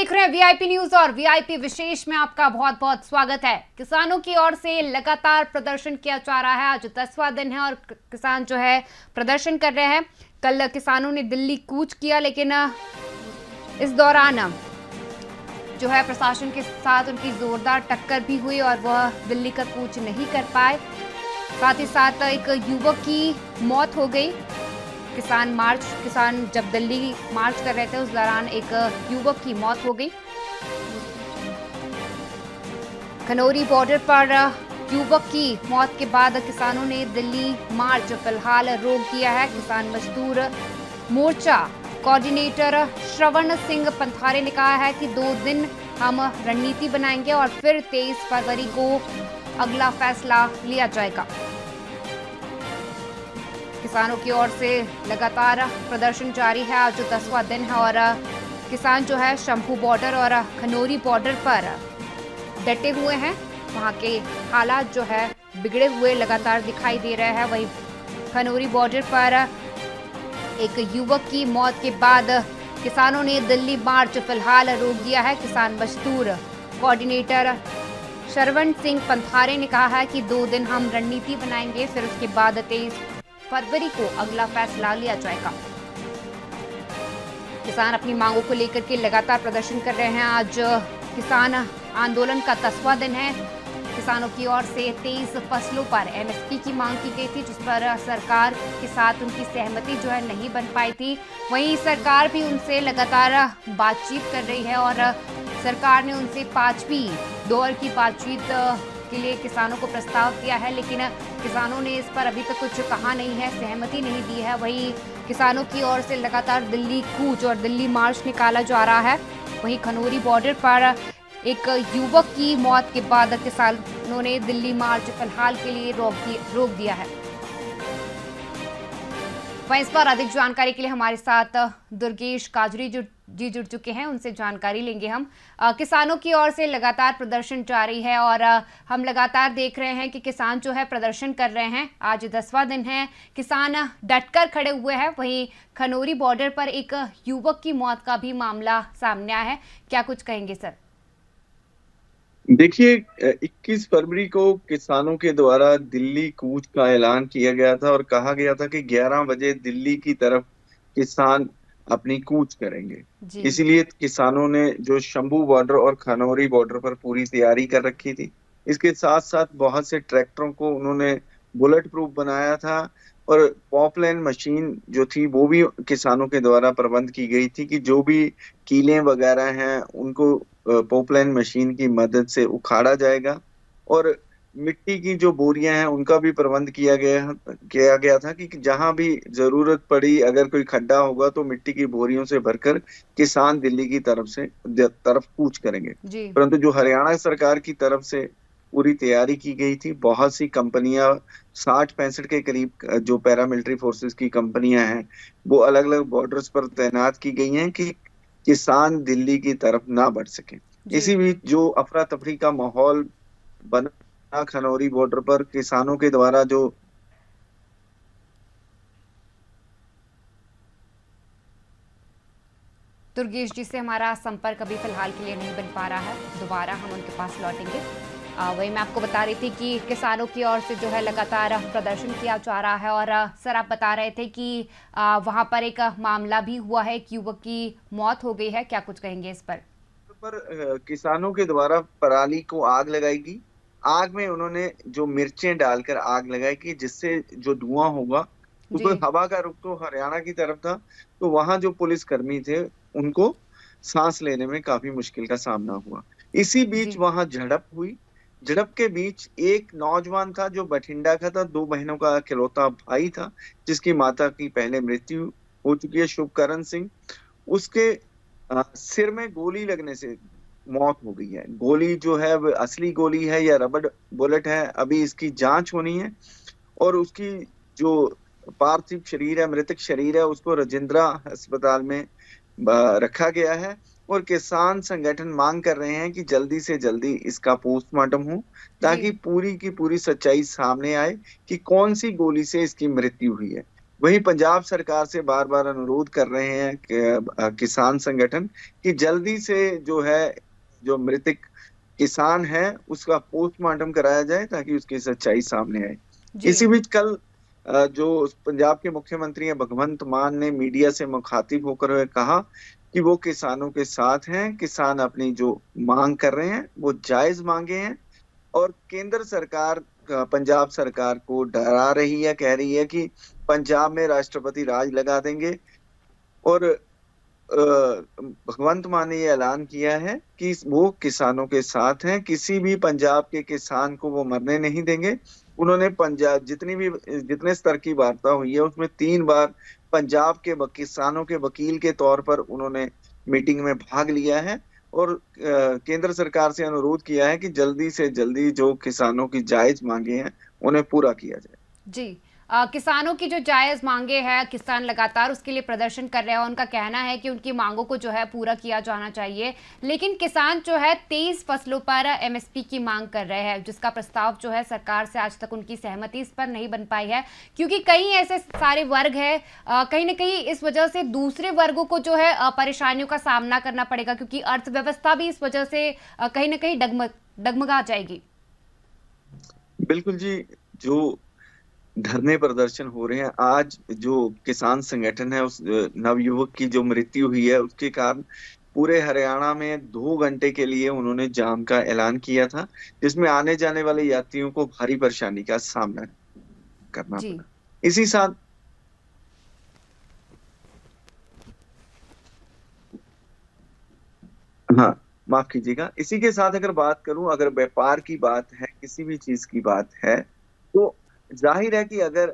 देख रहे हैं वीआईपी न्यूज और वीआईपी विशेष में आपका बहुत बहुत स्वागत है। किसानों की ओर से लगातार प्रदर्शन किया जा रहा है। आज 10वां दिन है और किसान जो है प्रदर्शन कर रहे हैं। कल किसानों ने दिल्ली कूच किया, लेकिन इस दौरान जो है प्रशासन के साथ उनकी जोरदार टक्कर भी हुई और वह दिल्ली का कूच नहीं कर पाए। साथ ही साथ एक युवक की मौत हो गई। किसान जब दिल्ली मार्च कर रहे थे उस दौरान एक युवक की मौत हो गई। खनौरी बॉर्डर पर युवक की मौत के बाद किसानों ने दिल्ली मार्च फिलहाल रोक दिया है। किसान मजदूर मोर्चा कोऑर्डिनेटर श्रवण सिंह पंथारे ने कहा है कि 2 दिन हम रणनीति बनाएंगे और फिर 23 फरवरी को अगला फैसला लिया जाएगा। किसानों की ओर से लगातार प्रदर्शन जारी है। आज 10वां दिन है और किसान जो है शंभू बॉर्डर और खनौरी बॉर्डर पर डटे हुए हैं। वहां के हालात जो है बिगड़े हुए लगातार दिखाई दे रहे हैं। वहीं खनौरी बॉर्डर पर एक युवक की मौत के बाद किसानों ने दिल्ली मार्च फिलहाल रोक दिया है। किसान मजदूर कोऑर्डिनेटर श्रवण सिंह पंथारे ने कहा है कि 2 दिन हम रणनीति बनाएंगे, फिर उसके बाद 23 फरवरी को अगला फैसला लिया जाएगा। किसान अपनी मांगों को लेकर के लगातार प्रदर्शन कर रहे हैं। आज किसान आंदोलन का 10वां दिन है। किसानों की ओर से 23 फसलों पर एमएसपी की मांग की गई थी, जिस पर सरकार के साथ उनकी सहमति जो है नहीं बन पाई थी। वहीं सरकार भी उनसे लगातार बातचीत कर रही है और सरकार ने उनसे 5वीं दौर की बातचीत के लिए किसानों को प्रस्ताव दिया है, लेकिन किसानों ने इस पर अभी तक कुछ कहा नहीं है, सहमति नहीं दी है। वहीं किसानों की ओर से लगातार दिल्ली कूच और दिल्ली मार्च निकाला जा रहा है। वहीं खनौरी बॉर्डर पर एक युवक की मौत के बाद किसानों ने दिल्ली मार्च फिलहाल के लिए रोक दिया है। वहीं इस पर अधिक जानकारी के लिए हमारे साथ दुर्गेश काजरी जी जुड़ चुके हैं, उनसे जानकारी लेंगे हम। किसानों की ओर से लगातार प्रदर्शन जारी है और हम लगातार देख रहे हैं कि किसान जो है प्रदर्शन कर रहे हैं। आज 10वां दिन है, किसान डटकर खड़े हुए हैं। वहीं खनौरी बॉर्डर पर एक युवक की मौत का भी मामला सामने आया है। क्या कुछ कहेंगे सर? देखिए, 21 फरवरी को किसानों के द्वारा दिल्ली कूच का ऐलान किया गया था और कहा गया था कि 11 बजे दिल्ली की तरफ किसान अपनी कूच करेंगे। इसीलिए किसानों ने जो शंभू बॉर्डर और खनौरी बॉर्डर पर पूरी तैयारी कर रखी थी। इसके साथ साथ बहुत से ट्रैक्टरों को उन्होंने बुलेट प्रूफ बनाया था और पॉपलाइन मशीन जो थी वो भी किसानों के द्वारा प्रबंध की गई थी कि जो भी कीलें वगैरह हैं उनको पॉपलाइन मशीन की मदद से उखाड़ा जाएगा और मिट्टी की जो बोरियां हैं उनका भी प्रबंध किया गया था कि जहां भी जरूरत पड़ी, अगर कोई खड्डा होगा तो मिट्टी की बोरियों से भरकर किसान दिल्ली की तरफ कूच करेंगे। परंतु जो हरियाणा सरकार की तरफ से पूरी तैयारी की गई थी, बहुत सी कंपनियां 60-65 के करीब जो पैरामिलिट्री फोर्सेस की कंपनियां हैं वो अलग अलग बॉर्डर्स पर तैनात की गई हैं कि किसान दिल्ली की तरफ ना बढ़ सके। इसी बीच जो अफरा तफरी का माहौल बना खनौरी बॉर्डर पर किसानों के द्वारा जो दुर्गेश जी से हमारा संपर्क अभी फिलहाल के लिए नहीं बन पा रहा है, दोबारा हम उनके पास लौटेंगे। वही मैं आपको बता रही थी कि किसानों की ओर से जो है लगातार प्रदर्शन किया जा रहा है और सर आप बता रहे थे कि वहां पर एक मामला भी हुआ है, एक युवक की मौत हो गई है। क्या कुछ कहेंगे इस पर? किसानों के द्वारा पराली को आग लगाएगी। आग में उन्होंने जो मिर्चें डालकर आग लगाई कि जिससे जो धुआं होगा, क्योंकि हवा का रुख तो हरियाणा की तरफ था, तो वहां जो पुलिस कर्मी थे उनको सांस लेने में काफी मुश्किल का सामना हुआ। इसी बीच वहां झड़प हुई। झड़प के बीच एक नौजवान था जो बठिंडा का था, 2 बहनों का इकलौता भाई था, जिसकी माता की पहले मृत्यु हो चुकी है, शुभकरण सिंह। उसके सिर में गोली लगने से मौत हो गई है। गोली जो है वो असली गोली है या रबड़ बुलेट है, अभी इसकी जांच होनी है। और उसकी जो पार्थिव शरीर है, मृतक शरीर है, उसको राजेंद्रा अस्पताल में रखा गया है और किसान संगठन मांग कर रहे हैं कि जल्दी से जल्दी इसका पोस्टमार्टम हो ताकि पूरी की पूरी सच्चाई सामने आए कि कौन सी गोली से इसकी मृत्यु हुई है। वहीं पंजाब सरकार से बार बार अनुरोध कर रहे हैं कि किसान संगठन कि जल्दी से जो है, जो मृतक किसान है उसका पोस्टमार्टम कराया जाए ताकि उसकी सच्चाई सामने आए। जी। इसी बीच कल जो पंजाब के मुख्यमंत्री हैं भगवंत मान ने मीडिया से मुखातिब होकर हुए कहा कि वो किसानों के साथ हैं, किसान अपनी जो मांग कर रहे हैं वो जायज मांगे हैं, और केंद्र सरकार पंजाब सरकार को डरा रही है, कह रही है कि पंजाब में राष्ट्रपति राज लगा देंगे। और भगवंत मान ने ये ऐलान किया है कि वो किसानों के साथ हैं, किसी भी पंजाब के किसान को वो मरने नहीं देंगे। उन्होंने पंजाब जितने स्तर की वार्ता हुई है उसमें 3 बार पंजाब के किसानों के वकील के तौर पर उन्होंने मीटिंग में भाग लिया है, और केंद्र सरकार से अनुरोध किया है कि जल्दी से जल्दी जो किसानों की जायज मांगे हैं उन्हें पूरा किया जाए। जी। किसानों की जो जायज मांगे हैं, किसान लगातार उसके लिए प्रदर्शन कर रहे हैं। उनका कहना है कि उनकी मांगों को जो है पूरा किया जाना चाहिए, लेकिन किसान जो है 23 फसलों पर एमएसपी की मांग कर रहे हैं, जिसका प्रस्ताव जो है सरकार से आज तक उनकी सहमति इस पर नहीं बन पाई है, क्योंकि कई ऐसे सारे वर्ग है, कहीं ना कहीं इस वजह से दूसरे वर्गों को जो है परेशानियों का सामना करना पड़ेगा, क्योंकि अर्थव्यवस्था भी इस वजह से कहीं ना कहीं डगमगा जाएगी। बिल्कुल जी। जो धरने प्रदर्शन हो रहे हैं आज, जो किसान संगठन है उस नवयुवक की जो मृत्यु हुई है उसके कारण पूरे हरियाणा में 2 घंटे के लिए उन्होंने जाम का ऐलान किया था, जिसमें आने जाने वाले यात्रियों को भारी परेशानी का सामना करना जी। पड़ा। इसी साथ हाँ, माफ कीजिएगा, इसी के साथ अगर बात करूं, अगर व्यापार की बात है, किसी भी चीज की बात है, तो जाहिर है कि अगर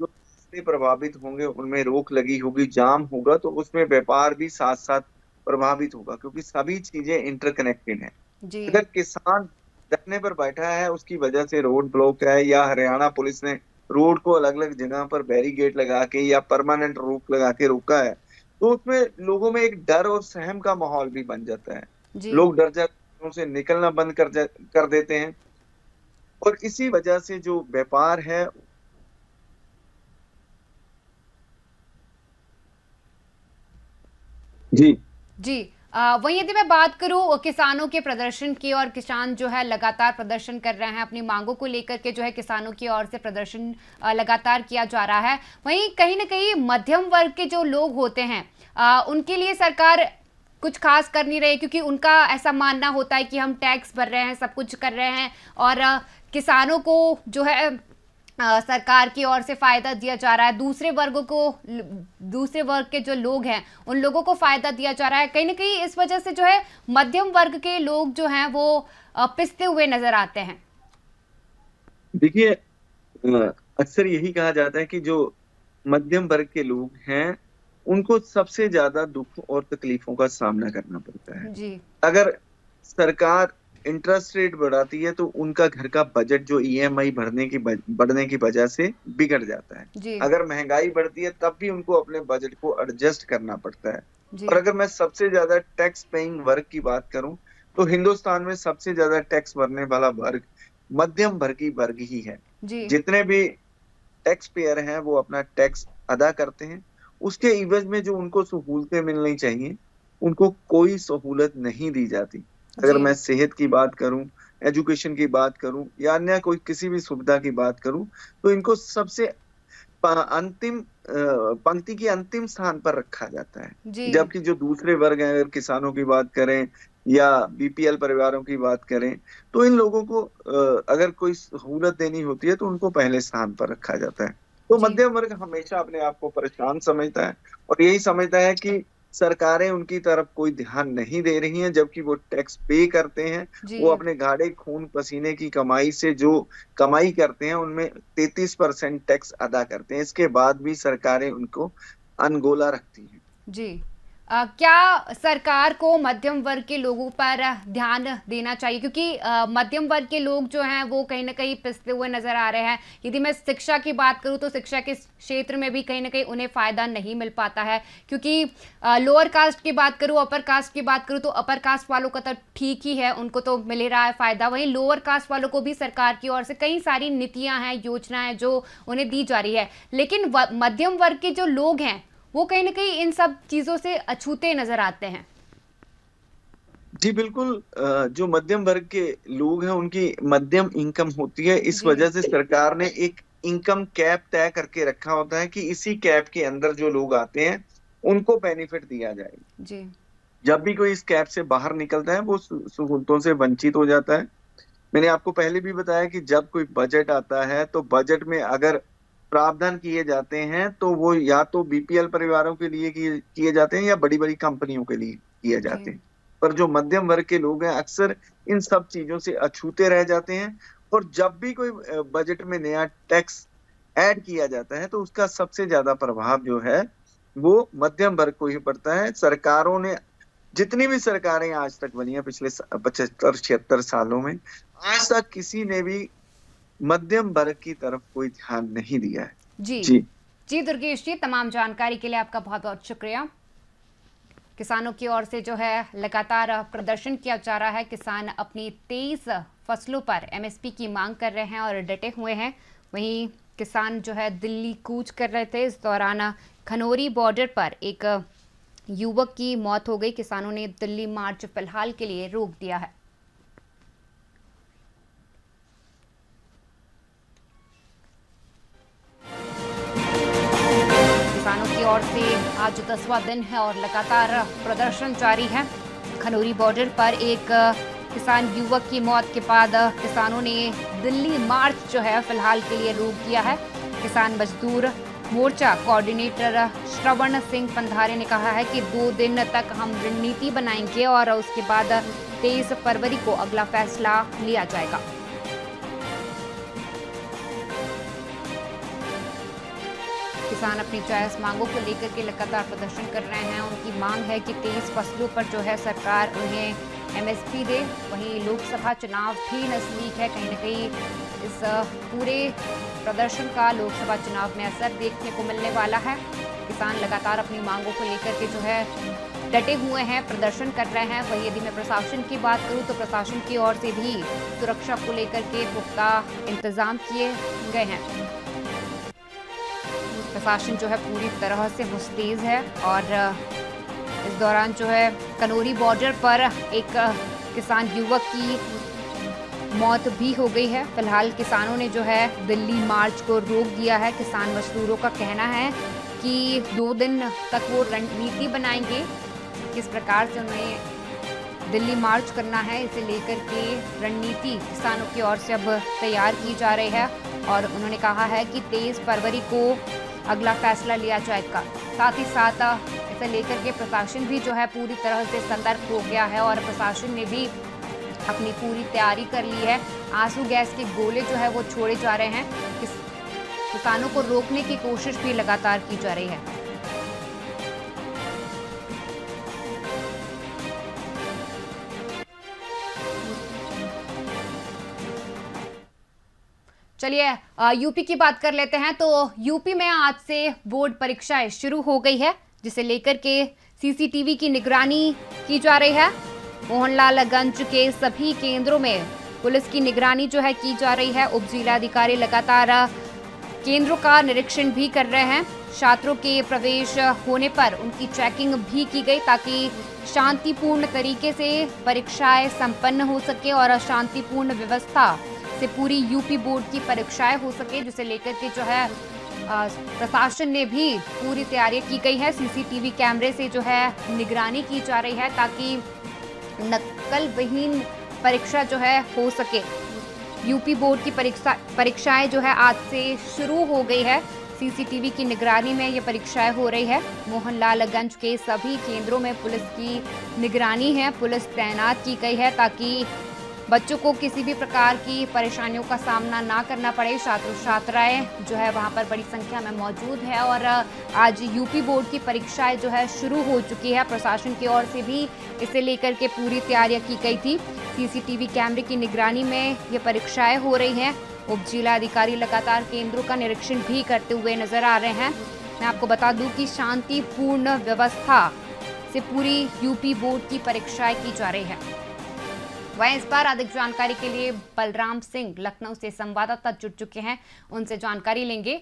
जो रास्ते प्रभावित होंगे उनमें रोक लगी होगी, जाम होगा, तो उसमें व्यापार भी साथ साथ प्रभावित होगा, क्योंकि सभी चीजें इंटरकनेक्टेड हैं। जी। अगर किसान धरने पर बैठा है उसकी वजह से रोड ब्लॉक है, या हरियाणा पुलिस ने रोड को अलग अलग जगह पर बैरिकेड लगा के या परमानेंट रोक लगा के रोका है, तो उसमें लोगों में एक डर और सहम का माहौल भी बन जाता है। जी। लोग डर जाते हैं, उनसे निकलना बंद कर देते हैं, और इसी वजह से जो व्यापार है। जी। जी। वहीं यदि मैं बात करूं किसानों के प्रदर्शन की, और किसान जो है लगातार प्रदर्शन कर रहे हैं अपनी मांगों को लेकर के, जो है किसानों की ओर से प्रदर्शन लगातार किया जा रहा है, वहीं कहीं ना कहीं मध्यम वर्ग के जो लोग होते हैं उनके लिए सरकार कुछ खास कर नहीं रही, क्योंकि उनका ऐसा मानना होता है कि हम टैक्स भर रहे हैं, सब कुछ कर रहे हैं, और किसानों को जो है सरकार की ओर से फायदा दिया जा रहा है, दूसरे वर्ग के जो लोग हैं उन लोगों को फायदा दिया जा रहा है। कहीं ना कहीं इस वजह से जो है मध्यम वर्ग के लोग जो हैं वो पिसते हुए नजर आते हैं। देखिए, अक्सर यही कहा जाता है कि जो मध्यम वर्ग के लोग हैं उनको सबसे ज्यादा दुख और तकलीफों का सामना करना पड़ता है। जी। अगर सरकार इंटरेस्ट रेट बढ़ाती है तो उनका घर का बजट जो ईएमआई बढ़ने की वजह से बिगड़ जाता है। जी। अगर महंगाई बढ़ती है तब भी उनको अपने बजट को एडजस्ट करना पड़ता है। जी। और अगर मैं सबसे ज्यादा टैक्स पेइंग वर्ग की बात करूं तो हिंदुस्तान में सबसे ज्यादा टैक्स भरने वाला वर्ग मध्यम वर्ग ही है। जी। जितने भी टैक्स पेयर हैं वो अपना टैक्स अदा करते हैं, उसके इवज में जो उनको सहूलतें मिलनी चाहिए उनको कोई सहूलत नहीं दी जाती। अगर मैं सेहत की बात करूं, एजुकेशन की बात करूं, या अन्य कोई किसी भी सुविधा की बात करूं, तो इनको सबसे अंतिम पंक्ति के अंतिम स्थान पर रखा जाता है। जबकि जो दूसरे वर्ग हैं, अगर किसानों की बात करें या बीपीएल परिवारों की बात करें, तो इन लोगों को अगर कोई सहूलत देनी होती है तो उनको पहले स्थान पर रखा जाता है। तो मध्यम वर्ग हमेशा अपने आप को परेशान समझता है और यही समझता है कि सरकारें उनकी तरफ कोई ध्यान नहीं दे रही हैं, जबकि वो टैक्स पे करते हैं। वो अपने गाढ़े खून पसीने की कमाई से जो कमाई करते हैं उनमें 33% टैक्स अदा करते हैं। इसके बाद भी सरकारें उनको अनगोला रखती हैं। जी। क्या सरकार को मध्यम वर्ग के लोगों पर ध्यान देना चाहिए, क्योंकि मध्यम वर्ग के लोग जो हैं वो कहीं ना कहीं पिसते हुए नजर आ रहे हैं। यदि मैं शिक्षा की बात करूं तो शिक्षा के क्षेत्र में भी कहीं ना कहीं उन्हें फायदा नहीं मिल पाता है, क्योंकि लोअर कास्ट की बात करूं, अपर कास्ट की बात करूं तो अपर कास्ट वालों का तो ठीक ही है, उनको तो मिल ही रहा है फायदा। वहीं लोअर कास्ट वालों को भी सरकार की ओर से कई सारी नीतियां हैं, योजनाएं जो उन्हें दी जा रही है, लेकिन मध्यम वर्ग के जो लोग हैं वो कहीं ना कहीं इन सब चीजों से अछूते नजर आते हैं। जी बिल्कुल। जो मध्यम वर्ग के लोग हैं उनकी मध्यम इनकम होती है, इस जी वजह से सरकार ने एक इनकम कैप तय करके रखा होता है कि इसी कैप के अंदर जो लोग आते हैं उनको बेनिफिट दिया जाए। जी जब भी कोई इस कैप से बाहर निकलता है वो सहूलतों से वंचित हो जाता है। मैंने आपको पहले भी बताया कि जब कोई बजट आता है तो बजट में अगर प्रावधान किए जाते हैं तो वो या तो बीपीएल परिवारों के लिए किए जाते हैं या बड़ी बड़ी कंपनियों के लिए किए जी जाते हैं। पर जो मध्यम वर्ग के लोग हैं अक्सर इन सब चीजों से अछूते रह जाते हैं, और जब भी कोई बजट में नया टैक्स ऐड किया जाता है तो उसका सबसे ज्यादा प्रभाव जो है वो मध्यम वर्ग को ही पड़ता है। सरकारों ने, जितनी भी सरकारें आज तक बनी है पिछले 75-76 सालों में, आज तक किसी ने भी मध्यम वर्ग की तरफ कोई ध्यान नहीं दिया है। जी जी जी दुर्गेश जी, तमाम जानकारी के लिए आपका बहुत बहुत शुक्रिया। किसानों की ओर से जो है लगातार प्रदर्शन किया जा रहा है। किसान अपनी 23 फसलों पर एमएसपी की मांग कर रहे हैं और डटे हुए हैं। वहीं किसान जो है दिल्ली कूच कर रहे थे। इस दौरान खनौरी बॉर्डर पर एक युवक की मौत हो गई। किसानों ने दिल्ली मार्च फिलहाल के लिए रोक दिया है। किसानों की ओर से आज 10वां दिन है और लगातार प्रदर्शन जारी है। खनौरी बॉर्डर पर एक किसान युवक की मौत के बाद किसानों ने दिल्ली मार्च जो है फिलहाल के लिए रोक दिया है। किसान मजदूर मोर्चा कोऑर्डिनेटर श्रवण सिंह पंधारे ने कहा है कि 2 दिन तक हम रणनीति बनाएंगे और उसके बाद 23 फरवरी को अगला फैसला लिया जाएगा। किसान अपनी जायज मांगों को लेकर के लगातार प्रदर्शन कर रहे हैं। उनकी मांग है कि 23 फसलों पर जो है सरकार उन्हें एमएसपी दे। वहीं लोकसभा चुनाव भी नजदीक है। कहीं न कहीं इस पूरे प्रदर्शन का लोकसभा चुनाव में असर देखने को मिलने वाला है। किसान लगातार अपनी मांगों को लेकर के जो है डटे हुए हैं, प्रदर्शन कर रहे हैं। वहीं यदि मैं प्रशासन की बात करूं तो प्रशासन की ओर से भी सुरक्षा को लेकर के पुख्ता इंतजाम किए गए हैं। प्रशासन जो है पूरी तरह से मुस्तैद है और इस दौरान जो है खनौरी बॉर्डर पर एक किसान युवक की मौत भी हो गई है। फिलहाल किसानों ने जो है दिल्ली मार्च को रोक दिया है। किसान मजदूरों का कहना है कि 2 दिन तक वो रणनीति बनाएंगे, किस प्रकार से उन्हें दिल्ली मार्च करना है इसे लेकर के रणनीति किसानों की ओर से अब तैयार की जा रही है। और उन्होंने कहा है कि 23 फरवरी को अगला फैसला लिया जाएगा। साथ ही साथ इसे लेकर के प्रशासन भी जो है पूरी तरह से सतर्क हो गया है और प्रशासन ने भी अपनी पूरी तैयारी कर ली है। आंसू गैस के गोले जो है वो छोड़े जा रहे हैं। किसानों को रोकने की कोशिश भी लगातार की जा रही है। चलिए यूपी की बात कर लेते हैं। तो यूपी में आज से बोर्ड परीक्षाएं शुरू हो गई है, जिसे लेकर के सीसीटीवी की निगरानी की जा रही है। मोहनलालगंज के सभी केंद्रों में पुलिस की निगरानी जो है की जा रही है। उप जिलाधिकारी लगातार केंद्रों का निरीक्षण भी कर रहे हैं। छात्रों के प्रवेश होने पर उनकी चेकिंग भी की गई ताकि शांतिपूर्ण तरीके से परीक्षाएं संपन्न हो सके और शांतिपूर्ण व्यवस्था से पूरी यूपी बोर्ड की परीक्षाएं हो सके, जिसे लेकर के जो है प्रशासन ने भी पूरी तैयारी की गई है। सीसीटीवी कैमरे से जो है निगरानी की जा रही है ताकि नकल विहीन परीक्षा जो है हो सके। यूपी बोर्ड की परीक्षाएं जो है आज से शुरू हो गई है। सीसीटीवी की निगरानी में ये परीक्षाएं हो रही है। मोहनलालगंज के सभी केंद्रों में पुलिस की निगरानी है। पुलिस तैनात की गई है ताकि बच्चों को किसी भी प्रकार की परेशानियों का सामना ना करना पड़े। छात्र छात्राएं जो है वहां पर बड़ी संख्या में मौजूद है और आज यूपी बोर्ड की परीक्षाएं जो है शुरू हो चुकी है। प्रशासन की ओर से भी इसे लेकर के पूरी तैयारियां की गई थी। सीसीटीवी कैमरे की निगरानी में ये परीक्षाएं हो रही हैं। उप जिला अधिकारी लगातार केंद्रों का निरीक्षण भी करते हुए नजर आ रहे हैं। मैं आपको बता दूं कि शांतिपूर्ण व्यवस्था से पूरी यूपी बोर्ड की परीक्षाएं की जा रही है। वहीं इस बार अधिक जानकारी के लिए बलराम सिंह लखनऊ से संवाददाता जुड़ चुके हैं, उनसे जानकारी लेंगे।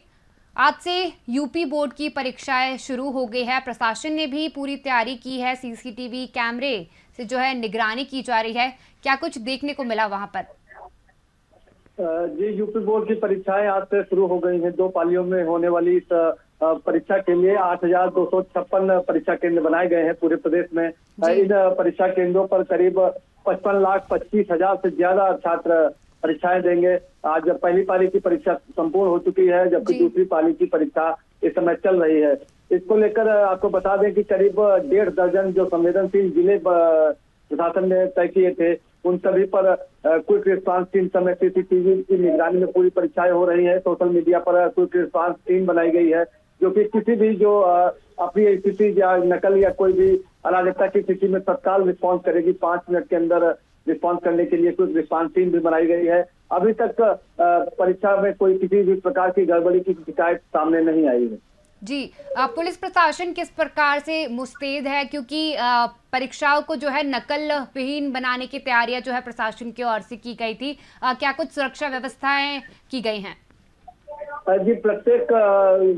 आज से यूपी बोर्ड की परीक्षाएं शुरू हो गई है। प्रशासन ने भी पूरी तैयारी की है। सीसीटीवी कैमरे से जो है निगरानी की जा रही है। क्या कुछ देखने को मिला वहां पर? जी, यूपी बोर्ड की परीक्षाएं आज से शुरू हो गई हैं। 2 पालियों में होने वाली इस परीक्षा के लिए 8,256 परीक्षा केंद्र बनाए गए हैं पूरे प्रदेश में। इन परीक्षा केंद्रों पर करीब 55,25,000 से ज्यादा छात्र परीक्षाएं देंगे। आज पहली पाली की परीक्षा संपूर्ण हो चुकी है, जबकि दूसरी पाली की परीक्षा इस समय चल रही है। इसको लेकर आपको बता दें कि करीब 1.5 दर्जन जो संवेदनशील जिले प्रशासन ने तय किए थे, उन सभी पर क्विक रिस्पांस टीम समय सीसीटीवी की निगरानी में पूरी परीक्षाएं हो रही है। सोशल मीडिया पर क्विक रिस्पांस टीम बनाई गई है, जो कि किसी भी जो अप्रिय स्थिति या नकल या कोई भी अराजकता की स्थिति में तत्काल रिस्पांस करेगी। 5 मिनट के अंदर रिस्पांस करने के लिए क्विक रिस्पांस टीम भी बनाई गई है। अभी तक परीक्षा में कोई किसी भी प्रकार की गड़बड़ी की शिकायत सामने नहीं आई है। जी, पुलिस प्रशासन किस प्रकार से मुस्तैद है, क्योंकि परीक्षाओं को जो है नकल विहीन बनाने की तैयारियां जो है प्रशासन की ओर से की गई थी। क्या कुछ सुरक्षा व्यवस्थाएं की गई हैं? जी, प्रत्येक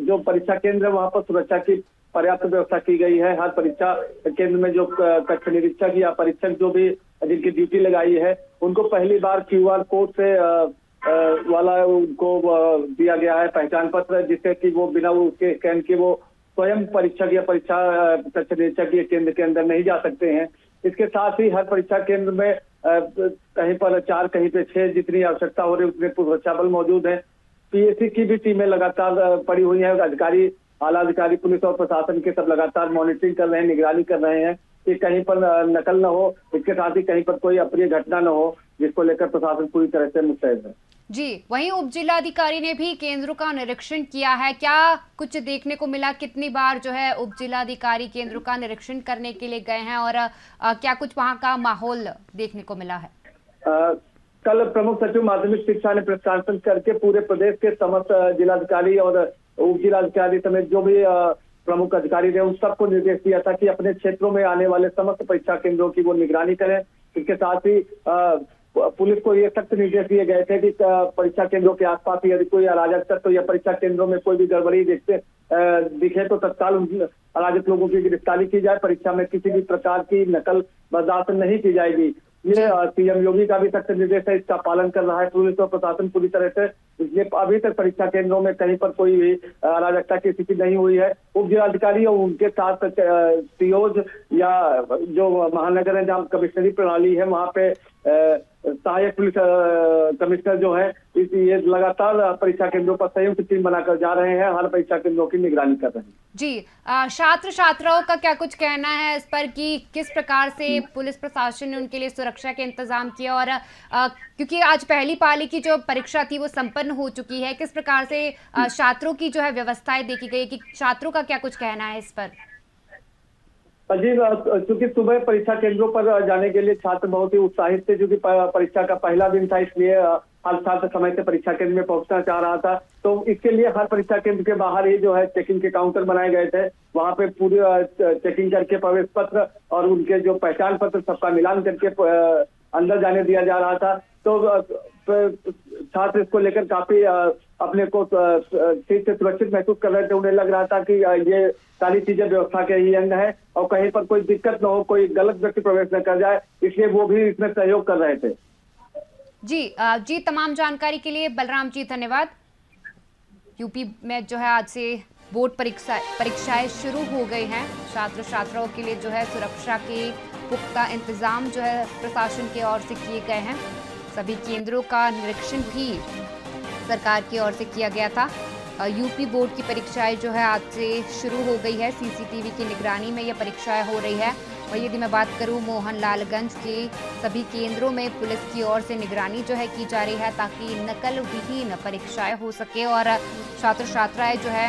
जो परीक्षा केंद्र है वहाँ पर सुरक्षा की पर्याप्त व्यवस्था की गई है। हर परीक्षा केंद्र में जो कक्ष निरीक्षक या परीक्षक जो भी जिनकी ड्यूटी लगाई है, उनको पहली बार QR कोड से वाला उनको दिया गया है पहचान पत्र, जिससे कि वो बिना उसके स्कैन के वो स्वयं परीक्षक या परीक्षा कक्ष निरीक्षक के केंद्र के अंदर नहीं जा सकते हैं। इसके साथ ही हर परीक्षा केंद्र में कहीं पर 4 कहीं पे 6 जितनी आवश्यकता हो रही है उतने सुरक्षा बल मौजूद है। PSC की भी टीमें लगातार पड़ी हुई हैं। अधिकारी, आला अधिकारी, पुलिस और प्रशासन के सब लगातार मॉनिटरिंग कर रहे हैं, निगरानी कर रहे हैं कि कहीं पर नकल न हो। इसके साथ ही कहीं पर कोई अप्रिय घटना न हो, जिसको लेकर प्रशासन पूरी तरह से मुस्तैद है। जी, वहीं उप जिलाधिकारी ने भी केंद्रों का निरीक्षण किया है। क्या कुछ देखने को मिला? कितनी बार जो है उप जिलाधिकारी केंद्रों का निरीक्षण करने के लिए गए हैं और क्या कुछ वहां का माहौल देखने को मिला है? कल प्रमुख सचिव माध्यमिक शिक्षा ने प्रेस कॉन्फ्रेंस करके पूरे प्रदेश के समस्त जिलाधिकारी और उप जिलाधिकारी समेत जो भी प्रमुख अधिकारी थे, उन सबको निर्देश दिया था कि अपने क्षेत्रों में आने वाले समस्त परीक्षा केंद्रों की वो निगरानी करें। इसके साथ ही पुलिस को ये सख्त निर्देश दिए गए थे कि परीक्षा केंद्रों के आसपास यदि कोई अराजक तत्व या परीक्षा केंद्रों में कोई भी गड़बड़ी दिखे तो तत्काल उन अराजक लोगों की गिरफ्तारी की जाए। परीक्षा में किसी भी प्रकार की नकल बर्दाश्त नहीं की जाएगी। ये CM योगी का भी सख्त निर्देश है, इसका पालन कर रहा है पुलिस और प्रशासन पूरी तरह से। इसलिए अभी तक परीक्षा केंद्रों में कहीं पर कोई भी अराजकता की स्थिति नहीं हुई है। उप जिलाधिकारी और उनके साथ COs या जो महानगर है जहाँ कमिश्नरी प्रणाली है, वहाँ पे सहायक पुलिस कमिश्नर जो है ये लगातार परीक्षा केंद्रों पर संयुक्त टीम बनाकर जा रहे हैं, हर परीक्षा केंद्रों की निगरानी कर रहे हैं। जी, छात्र छात्राओं का क्या कुछ कहना है इस पर कि किस प्रकार से पुलिस प्रशासन ने उनके लिए सुरक्षा के इंतजाम किया और क्योंकि आज पहली पाली की जो परीक्षा थी वो संपन्न हो चुकी है, किस प्रकार से छात्रों की जो है व्यवस्थाएं देखी गई कि छात्रों का क्या कुछ कहना है इस पर? जी, चूंकि सुबह परीक्षा केंद्रों पर जाने के लिए छात्र बहुत ही उत्साहित थे, क्योंकि परीक्षा का पहला दिन था, इसलिए हर छात्र समय से परीक्षा केंद्र में पहुंचना चाह रहा था। तो इसके लिए हर परीक्षा केंद्र के बाहर ही जो है चेकिंग के काउंटर बनाए गए थे। वहां पे पूरी चेकिंग करके प्रवेश पत्र और उनके जो पहचान पत्र सबका मिलान करके अंदर जाने दिया जा रहा था। तो छात्र इसको लेकर काफी अपने को ठीक से सुरक्षित महसूस कर रहे थे। उन्हें लग रहा था कि ये सारी चीजें व्यवस्था के ही अंग है और कहीं पर कोई दिक्कत न हो, कोई गलत व्यक्ति प्रवेश न कर जाए, इसलिए वो भी इसमें सहयोग कर रहे थे। जी, तमाम जानकारी के लिए बलराम जी धन्यवाद। यूपी में जो है आज से बोर्ड परीक्षाएं शुरू हो गई हैं। छात्र छात्राओं के लिए जो है सुरक्षा के पुख्ता इंतजाम जो है प्रशासन की ओर से किए गए हैं। सभी केंद्रों का निरीक्षण भी सरकार की ओर से किया गया था। यूपी बोर्ड की परीक्षाएं जो है आज से शुरू हो गई है। CCTV की निगरानी में यह परीक्षाएं हो रही है। वही यदि मैं बात करूं मोहनलालगंज के सभी केंद्रों में पुलिस की ओर से निगरानी जो है की जा रही है ताकि नकल विहीन परीक्षाएं हो सके और छात्र छात्राएं जो है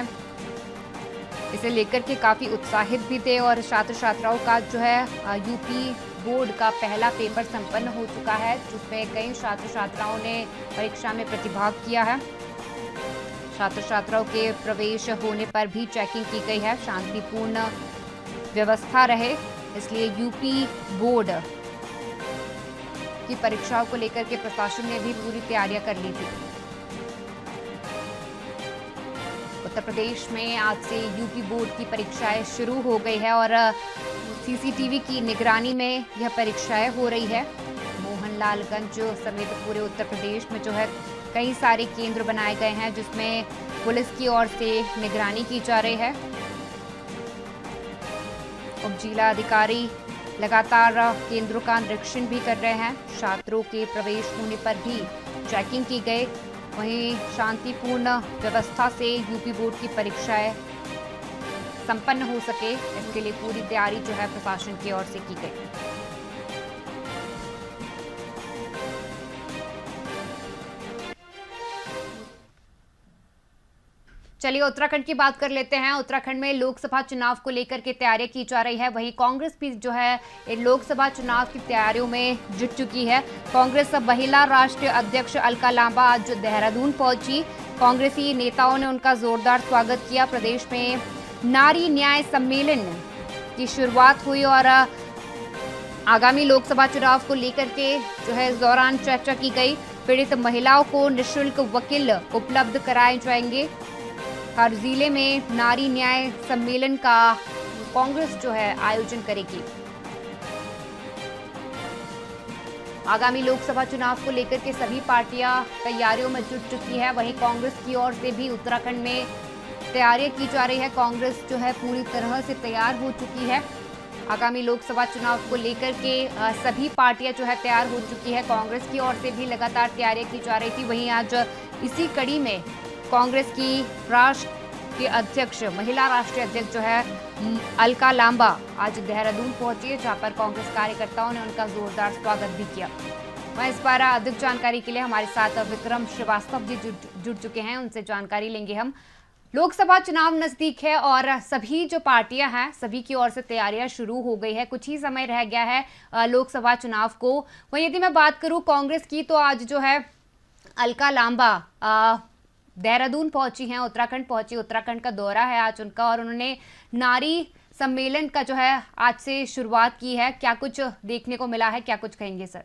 इसे लेकर के काफी उत्साहित भी थे और छात्र छात्राओं का जो है यूपी बोर्ड का पहला पेपर संपन्न हो चुका है जिसमें कई छात्र छात्राओं ने परीक्षा में प्रतिभाग किया है। छात्र छात्राओं के प्रवेश होने पर भी चेकिंग की गई है, शांतिपूर्ण व्यवस्था रहे इसलिए यूपी बोर्ड की परीक्षाओं को लेकर के प्रशासन ने भी पूरी तैयारियां कर ली थी। उत्तर प्रदेश में आज से यूपी बोर्ड की परीक्षाएं शुरू हो गई है और सीसीटीवी की निगरानी में यह परीक्षाएं हो रही है। मोहनलालगंज समेत पूरे उत्तर प्रदेश में जो है कई सारे केंद्र बनाए गए हैं जिसमें पुलिस की ओर से निगरानी की जा रही है। उप जिला अधिकारी लगातार केंद्रों का निरीक्षण भी कर रहे हैं। छात्रों के प्रवेश होने पर भी चेकिंग की गई। वहीं शांतिपूर्ण व्यवस्था से यूपी बोर्ड की परीक्षाएं संपन्न हो सके इसके लिए पूरी तैयारी जो है प्रशासन की ओर से की गई। चलिए उत्तराखंड की बात कर लेते हैं। उत्तराखंड में लोकसभा चुनाव को लेकर के तैयारी की जा रही है। वहीं कांग्रेस भी जो है लोकसभा चुनाव की तैयारियों में जुट चुकी है। कांग्रेस महिला राष्ट्रीय अध्यक्ष अलका लांबा आज देहरादून पहुंची। कांग्रेसी नेताओं ने उनका जोरदार स्वागत किया। प्रदेश में नारी न्याय सम्मेलन की शुरुआत हुई और आगामी लोकसभा चुनाव को लेकर के जो है इस दौरान चर्चा की गई। पीड़ित महिलाओं को निःशुल्क वकील उपलब्ध कराए जाएंगे। हर जिले में नारी न्याय सम्मेलन का कांग्रेस जो है आयोजन करेगी। आगामी लोकसभा चुनाव को लेकर के सभी पार्टियां तैयारियों में जुट चुकी है। वहीं कांग्रेस की ओर से भी उत्तराखंड में तैयारियां की जा रही है। कांग्रेस जो है पूरी तरह से तैयार हो चुकी है। आगामी लोकसभा चुनाव को लेकर के सभी पार्टियां जो है तैयार हो चुकी है। कांग्रेस की ओर से भी लगातार तैयारियां की जा रही थी। वहीं आज इसी कड़ी में कांग्रेस की राष्ट्रीय अध्यक्ष महिला राष्ट्रीय अध्यक्ष जो है अलका लांबा आज देहरादून पहुंची है जहां पर कांग्रेस कार्यकर्ताओं ने उनका जोरदार स्वागत भी किया। वहीं इस पर अधिक जानकारी के लिए हमारे साथ विक्रम श्रीवास्तव जी जुड़ चुके हैं, उनसे जानकारी लेंगे हम। लोकसभा चुनाव नजदीक है और सभी जो पार्टियां हैं सभी की ओर से तैयारियां शुरू हो गई है। कुछ ही समय रह गया है लोकसभा चुनाव को। वहीं यदि मैं बात करूं कांग्रेस की तो आज जो है अलका लांबा देहरादून पहुंची हैं, उत्तराखंड पहुंची। उत्तराखंड का दौरा है आज उनका और उन्होंने नारी सम्मेलन का जो है आज से शुरुआत की है। क्या कुछ देखने को मिला है, क्या कुछ कहेंगे सर?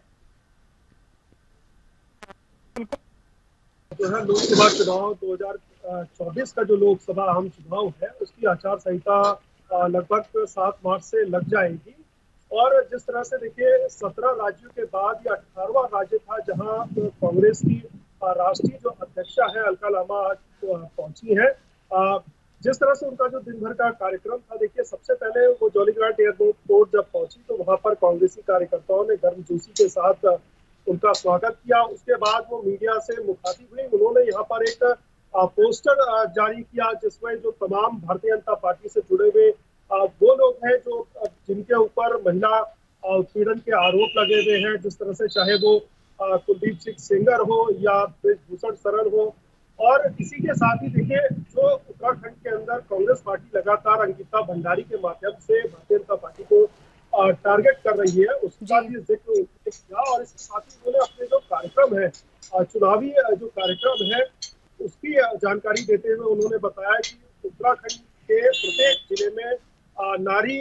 जो है लोकसभा चुनाव 2024 का जो लोकसभा आम चुनाव है उसकी आचार संहिता लगभग 7 मार्च से लग जाएगी। और जिस तरह से देखिए 17 राज्यों के बाद ये 18वां राज्य था जहां कांग्रेस की राष्ट्रीय जो अध्यक्षा है अलका लांबा आज पहुंची है। जिस तरह से उनका जो दिन भर का कार्यक्रम था, देखिए सबसे पहले वो जौलीग्रांट एयरपोर्ट जब पहुंची तो वहां पर कांग्रेसी कार्यकर्ताओं ने गर्मजोशी के साथ उनका स्वागत किया। उसके बाद वो मीडिया से मुखातिब हुई। उन्होंने यहाँ पर एक पोस्टर जारी किया जिसमें जो तमाम भारतीय जनता पार्टी से जुड़े हुए वो लोग हैं जो जिनके ऊपर महिला उत्पीड़न के आरोप लगे हुए हैं, जिस तरह से चाहे वो कुलदीप सिंह सेंगर हो या ब्रजभूषण शरण हो। और इसी के साथ ही देखिए जो उत्तराखंड के अंदर कांग्रेस पार्टी लगातार अंकिता भंडारी के माध्यम से भारतीय जनता पार्टी को टारगेट कर रही है उसका भी जिक्र किया। और इसके साथ ही उन्होंने अपने जो कार्यक्रम है चुनावी जो कार्यक्रम है उसकी जानकारी देते हुए उन्होंने बताया कि उत्तराखंड के प्रत्येक जिले में नारी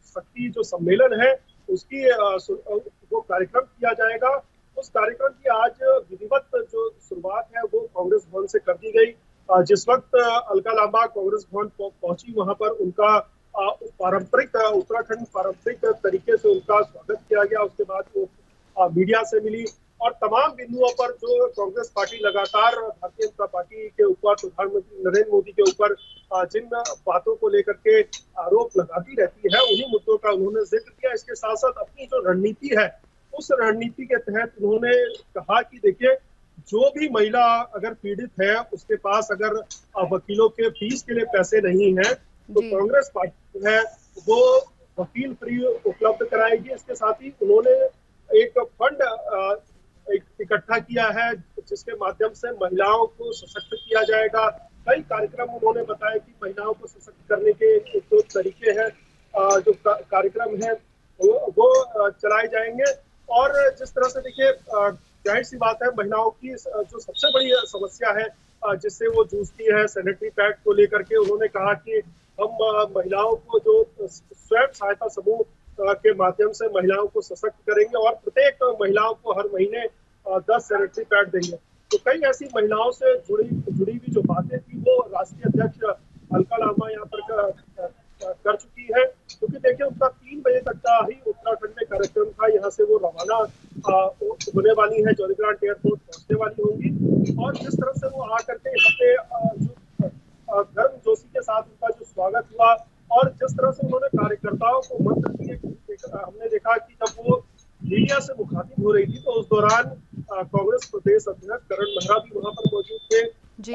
शक्ति जो सम्मेलन है उसकी वो कार्यक्रम किया जाएगा। उस कार्यक्रम की आज विधिवत जो शुरुआत है वो कांग्रेस भवन से कर दी गई। जिस वक्त अलका लांबा कांग्रेस भवन पहुंची वहां पर उनका पारंपरिक उत्तराखंड पारंपरिक तरीके से उनका स्वागत किया गया। उसके बाद वो मीडिया से मिली और तमाम बिंदुओं पर जो कांग्रेस पार्टी लगातार भारतीय जनता पार्टी के ऊपर प्रधानमंत्री नरेंद्र मोदी के ऊपर जिन बातों को लेकर के आरोप लगाती रहती है उन्हीं मुद्दों का उन्होंने जिक्र किया। इसके साथ साथ अपनी जो रणनीति है उस रणनीति के तहत उन्होंने कहा कि देखिए जो भी महिला अगर पीड़ित है उसके पास अगर वकीलों के फीस के लिए पैसे नहीं है तो कांग्रेस पार्टी है वो वकील फ्री उपलब्ध कराएगी। इसके साथ ही उन्होंने एक फंड इकट्ठा किया है जिसके माध्यम से महिलाओं को सशक्त किया जाएगा। कई कार्यक्रम उन्होंने बताया कि महिलाओं को सशक्त करने के जो तरीके हैं, जो कार्यक्रम है वो चलाए जाएंगे। और जिस तरह से देखिए, जाहिर सी बात है, महिलाओं की जो सबसे बड़ी समस्या है जिससे वो जूझती है, सैनिटरी पैड को लेकर के उन्होंने कहा कि हम महिलाओं को जो स्वयं सहायता समूह के माध्यम से महिलाओं को सशक्त करेंगे और प्रत्येक महिलाओं को हर महीने 10 सैनिटरी पैड देंगे। तो कई ऐसी महिलाओं से जुड़ी हुई जो बातें थी वो राष्ट्रीय अध्यक्ष अलका लामा यहाँ पर कर चुकी है, क्योंकि देखिए उनका 3 बजे तक का ही उत्तराखंड में कार्यक्रम था। यहाँ से वो रवाना होने वाली है, जौहरी ग्रांट एयरपोर्ट पहुंचने वाली होंगी। और जिस तरह से वो आकर के यहाँ पे गर्म जोशी के साथ उनका जो स्वागत हुआ और जिस तरह से उन्होंने कार्यकर्ताओं को मंत्र दिए, हमने देखा कि जब वो मीडिया से मुखातिब हो रही थी तो उस दौरान कांग्रेस प्रदेश अध्यक्ष करण मेहरा भी वहां पर मौजूद थे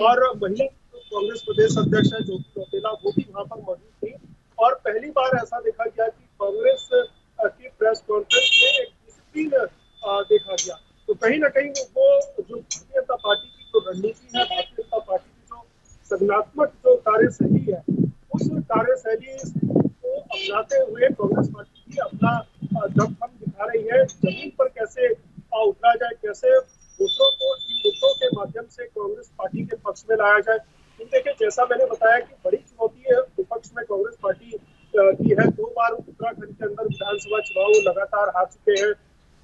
और महिला कांग्रेस प्रदेश अध्यक्ष है ज्योति रौतेला, वो भी वहां पर मौजूद थी। और पहली बार ऐसा देखा गया कि कांग्रेस की प्रेस कॉन्फ्रेंस में एक डिसिप्लिन देखा गया। तो कहीं ना कहीं वो जो भारतीय जनता पार्टी की जो रणनीति है, भारतीय जनता पार्टी की जो संगठनात्मक जो कार्यशैली है, उस कार्यशैली को अपनाते हुए कांग्रेस पार्टी की अपना दमखम दिखा रही है। जमीन पर कैसे उतरा जाए, कैसे मुद्दों को इन मुद्दों के माध्यम से कांग्रेस पार्टी के पक्ष में लाया जाए। देखिए, जैसा मैंने बताया कि बड़ी चुनौती है विपक्ष में कांग्रेस पार्टी की है। 2 बार उत्तराखंड के अंदर विधानसभा चुनाव लगातार हार चुके हैं।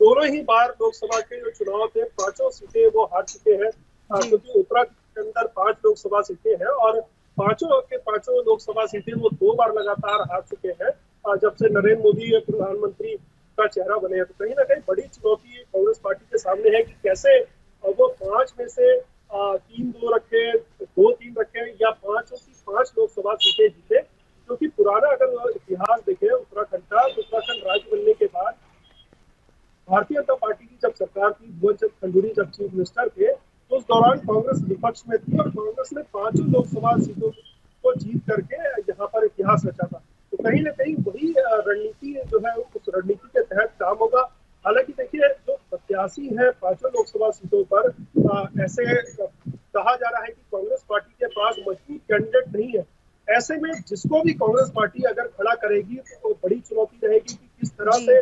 दोनों ही बार लोकसभा के जो चुनाव थे 5 सीटें वो हार चुके हैं, क्योंकि उत्तराखंड के अंदर 5 लोकसभा सीटें हैं और 5 लोकसभा सीटें वो 2 बार लगातार हार चुके हैं जब से नरेंद्र मोदी प्रधानमंत्री का चेहरा बने हैं। तो कहीं ना कहीं बड़ी चुनौती कांग्रेस पार्टी के सामने है कि कैसे वो 5 में से 3-2 रखे, 2-3 रखे या 5 की 5 लोकसभा सीटें जीते। क्योंकि पुराना अगर इतिहास देखें उत्तराखंड का, तो उत्तराखंड राज्य बनने के बाद भारतीय जनता पार्टी की जब सरकार थी, भुवन चंद्र खंडूरी जब चीफ मिनिस्टर थे, तो उस दौरान कांग्रेस विपक्ष में थी और कांग्रेस ने 5 लोकसभा सीटों को जीत करके यहाँ पर इतिहास रचा था। तो कहीं ना कहीं वही रणनीति जो है उस रणनीति के तहत काम होगा। हालांकि देखिए, जो प्रत्याशी है 5 लोकसभा सीटों पर, ऐसे कहा जा रहा है कि कांग्रेस पार्टी के पास मजबूत कैंडिडेट नहीं है। ऐसे में जिसको भी कांग्रेस पार्टी अगर खड़ा करेगी तो बड़ी चुनौती रहेगी कि किस तरह से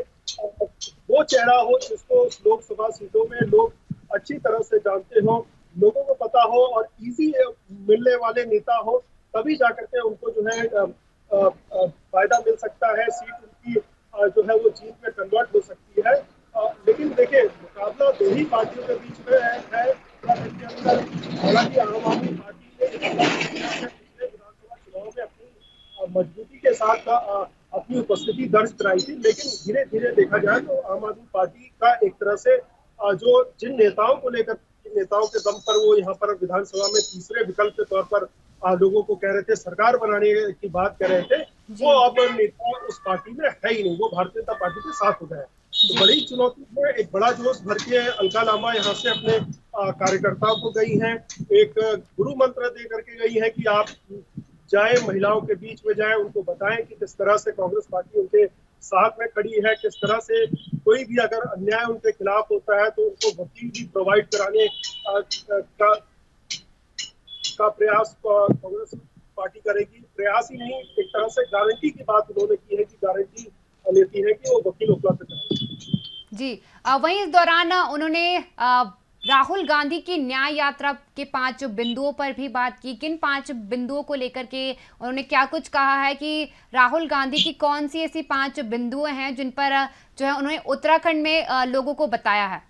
वो चेहरा हो जिसको लोकसभा सीटों में लोग अच्छी तरह से जानते हो, लोगों को पता हो और इजी मिलने वाले नेता हो, तभी जाकर के उनको जो है फायदा मिल सकता है, सीट उनकी जो है वो जीत में कन्वर्ट हो सकती है। लेकिन देखिए, मुकाबला 2 ही पार्टियों के बीच में है। हालांकि आम आदमी पार्टी ने पिछले विधानसभा चुनाव में अपनी मजबूती के साथ अपनी उपस्थिति दर्ज कराई थी, लेकिन धीरे धीरे देखा जाए तो आम आदमी पार्टी का एक तरह से जो जिन नेताओं को लेकर, नेताओं के दम पर वो यहाँ पर विधानसभा में तीसरे विकल्प के तौर पर लोगों को कह रहे थे, सरकार बनाने की बात कर रहे थे, वो अब नेता उस पार्टी में है ही नहीं, वो भारतीय जनता पार्टी के साथ हो गए। तो बड़ी चुनौती में एक बड़ा जोश भर के अलका लामा यहाँ से अपने कार्यकर्ताओं को गई हैं, एक गुरु मंत्र दे करके गई है कि आप जाए, महिलाओं के बीच में जाए, उनको बताएं कि किस तरह से कांग्रेस पार्टी उनके साथ में खड़ी है, किस तरह से कोई भी अगर अन्याय उनके खिलाफ होता है तो उनको वकील भी प्रोवाइड कराने का प्रयास कांग्रेस पार्टी करेगी। प्रयास ही नहीं, एक तरह से गारंटी की बात उन्होंने की है कि गारंटी लेती है कि वो वकील उपलब्ध कराएंगे। जी, वहीं इस दौरान उन्होंने राहुल गांधी की न्याय यात्रा के 5 बिंदुओं पर भी बात की। किन 5 बिंदुओं को लेकर के उन्होंने क्या कुछ कहा है कि राहुल गांधी की कौन सी ऐसी 5 बिंदुएं हैं जिन पर जो है उन्होंने उत्तराखंड में लोगों को बताया है?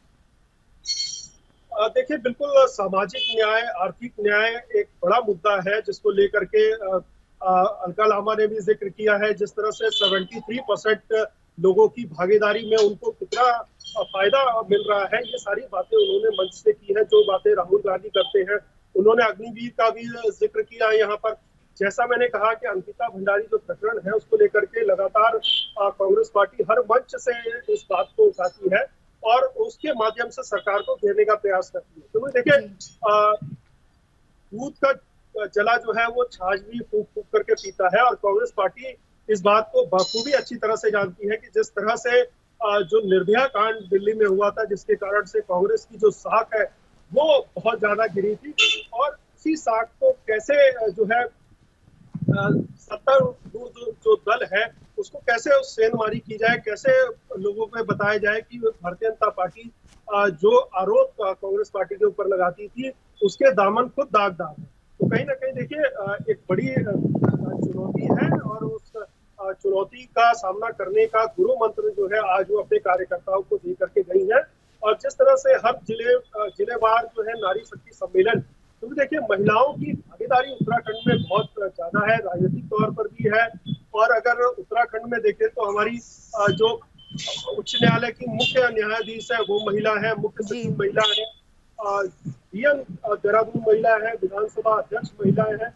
देखिए, बिल्कुल सामाजिक न्याय, आर्थिक न्याय एक बड़ा मुद्दा है जिसको लेकर के अलका लामा ने भी जिक्र किया है। जिस तरह से 73% लोगों की भागीदारी में उनको कितना फायदा मिल रहा है, ये सारी बातें उन्होंने मंच से की है, जो बातें राहुल गांधी करते हैं। उन्होंने अग्निवीर का भी जिक्र किया यहाँ पर। जैसा मैंने कहा कि अंकिता भंडारी जो प्रकरण है उसको लेकर के लगातार कांग्रेस पार्टी हर मंच से इस बात को उठाती है और उसके माध्यम से सरकार को घेरने का प्रयास करती है। तो देखिए, दूध का जला जो है वो छाछ भी फूंक फूंक करके पीता है और कांग्रेस पार्टी इस बात को बखूबी अच्छी तरह से जानती है कि जिस तरह से जो निर्भया कांड दिल्ली में हुआ था, जिसके कारण से कांग्रेस की जो साख है वो बहुत ज्यादा गिरी थी, और उसी साख को कैसे जो है सत्तारूढ़ जो दल है उसको कैसे सेंधमारी की जाए, कैसे लोगों को बताया जाए कि भारतीय जनता पार्टी जो आरोप कांग्रेस पार्टी के ऊपर लगाती थी उसके दामन खुद दागदार है। तो कहीं ना कहीं देखिए एक बड़ी चुनौती है, और उस चुनौती का सामना करने का गुरु मंत्र जो है आज वो अपने कार्यकर्ताओं को दे करके गई है। और जिस तरह से हर जिलेवार जो है नारी शक्ति सम्मेलन, क्योंकि देखिए महिलाओं की भागीदारी उत्तराखंड में बहुत ज्यादा है, राजनीतिक तौर पर भी है। और अगर उत्तराखंड में देखें तो हमारी जो उच्च न्यायालय की मुख्य न्यायाधीश है वो महिला है, मुख्य सचिव महिला है, डीएम देहरादून महिला है, विधानसभा अध्यक्ष महिला है।